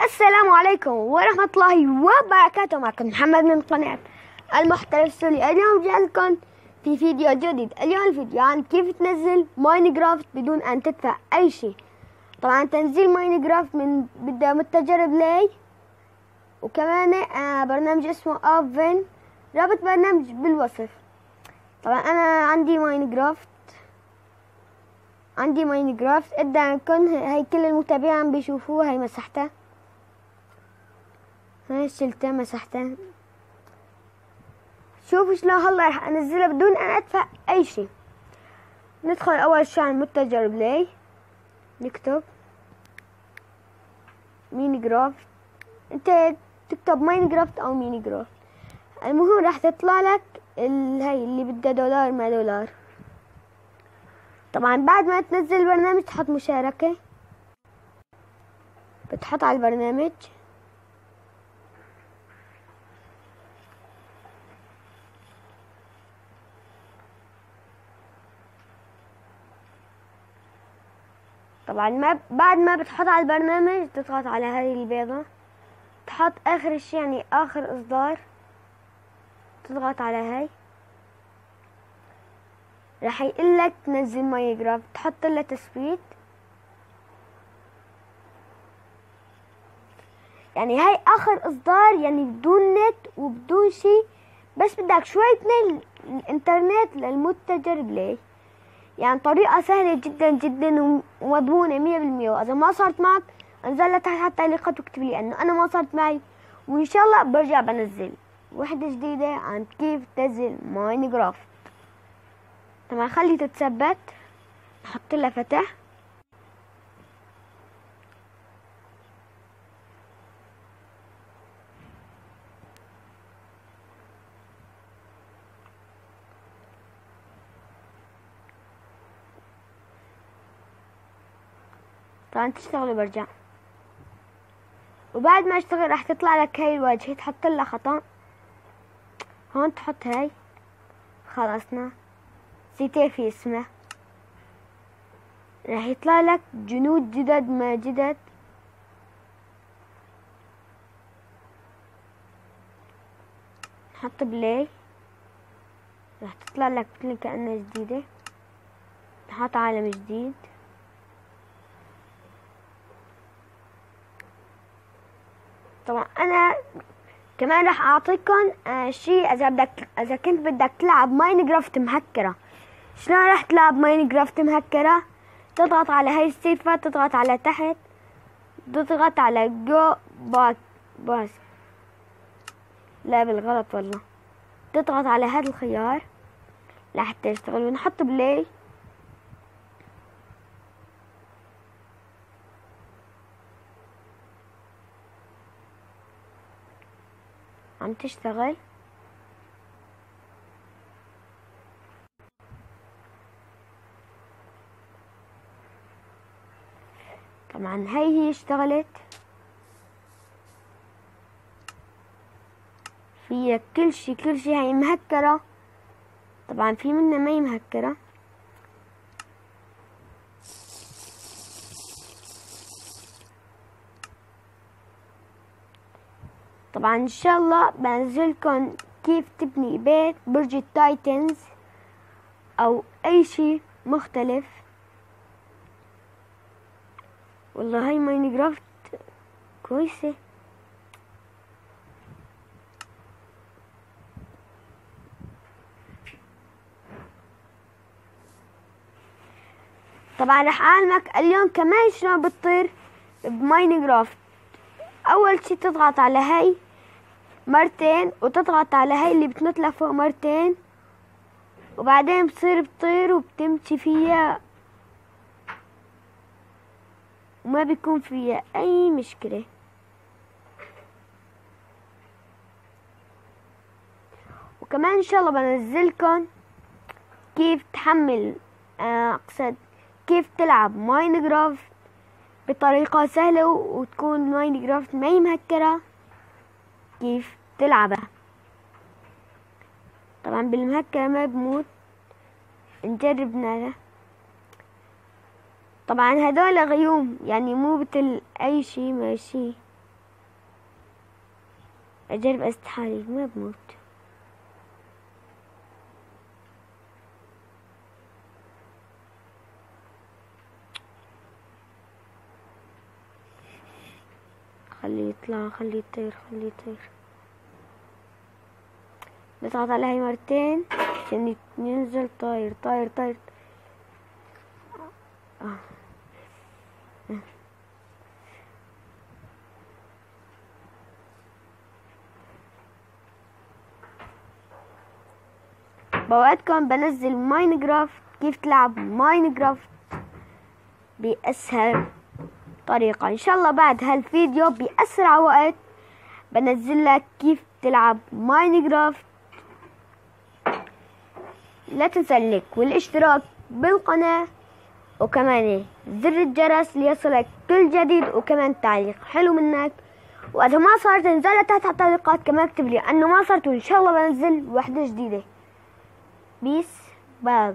السلام عليكم ورحمة الله وبركاته. معكم محمد من قناة المحترف السوري. اليوم جاء لكم في فيديو جديد. اليوم الفيديو عن كيف تنزل ماينكرافت بدون أن تدفع أي شيء. طبعا تنزيل ماينكرافت من بدأ متجر بلاي، وكمان برنامج اسمه اوفن، رابط برنامج بالوصف. طبعا أنا عندي ماينكرافت ادعى لكم. هاي كل المتابعين عم بيشوفوها. هاي مسحتها، هاي شلتها مسحتها. شوفوا شلون هلا رح انزلها بدون ان ادفع اي شيء. ندخل اول شي على متجر بلاي، نكتب ماينكرافت. انت تكتب ماينكرافت او مينيكرافت، المهم رح تطلع لك هاي اللي بدها دولار مع دولار. طبعا بعد ما تنزل البرنامج تحط مشاركة، بتحط على البرنامج. طبعا بعد ما بتحط على البرنامج تضغط على هذه البيضة، تحط اخر شي يعني اخر اصدار، تضغط على هاي. راح يقلك تنزل ماينكرافت، تحط له تثبيت. يعني هاي اخر اصدار، يعني بدون نت وبدون شي، بس بدك شوية من الانترنت للمتجر بلاي. يعني طريقة سهلة جدا جدا ومضمونة 100%. وإذا ما صارت معك انزل لها تحت التعليقات واكتب لي انه انا ما صارت معي، وان شاء الله برجع بنزل وحدة جديدة عن كيف تنزل ماينكرافت. طبعا خلي تتثبت، نحط لها فتح. طبعا تشتغل وبرجع. وبعد ما اشتغل راح تطلع لك هاي الواجهة، تحط لها خطأ هون، تحط هاي. خلصنا، سيتي في اسمه. راح يطلع لك جنود جدد ما جدد. نحط بلاي، راح تطلع لك مثل كأنها جديدة. نحط عالم جديد. طبعا انا كمان راح اعطيكم شيء اذا كنت بدك تلعب ماينكرافت مهكرة. شلون راح تلعب ماينكرافت مهكرة؟ تضغط على هاي الصفة، تضغط على تحت، تضغط على جو باك باس. لا بالغلط والله. تضغط على هذا الخيار لحتى يشتغل، ونحط بلاي. عم تشتغل. طبعا هي اشتغلت. فيها كل شي هي مهكرة. طبعا في منها ما هي مهكرة. طبعا ان شاء الله بنزلكم كيف تبني بيت برج التايتنز او اي شي مختلف. والله هاي ماينكرافت كويسة. طبعا رح اعلمك اليوم كمان شلون بتطير بماينكرافت. اول شي تضغط على هاي مرتين، وتضغط على هاي اللي بتنط لفوق مرتين، وبعدين بتصير بتطير وبتمشي فيها وما بيكون فيها اي مشكلة. وكمان ان شاء الله بنزلكم كيف تحمل اقصد كيف تلعب ماينكرافت بطريقة سهلة، وتكون ماينكرافت ما هي مهكرة، كيف تلعبها. طبعا بالمهكرة ما بموت. نجرب ناله. طبعا هذول غيوم، يعني مو مثل اي شي ماشي. اجرب ازت حالي ما بموت. خليه يطلع، خليه يطير، خليه يطير. بضغط على هاي مرتين عشان ينزل طاير طاير طاير. بوعدكم بنزل ماينكرافت، كيف تلعب ماينكرافت بأسهل طريقة ان شاء الله. بعد هالفيديو بأسرع وقت بنزل لك كيف تلعب ماينكرافت. لا تنسى اللايك والاشتراك بالقناة، وكمان زر الجرس ليصلك كل جديد، وكمان تعليق حلو منك. واذا ما صارت انزل تحت التعليقات كمان اكتب لي انه ما صارت، وان شاء الله بنزل وحدة جديدة. بيس باي.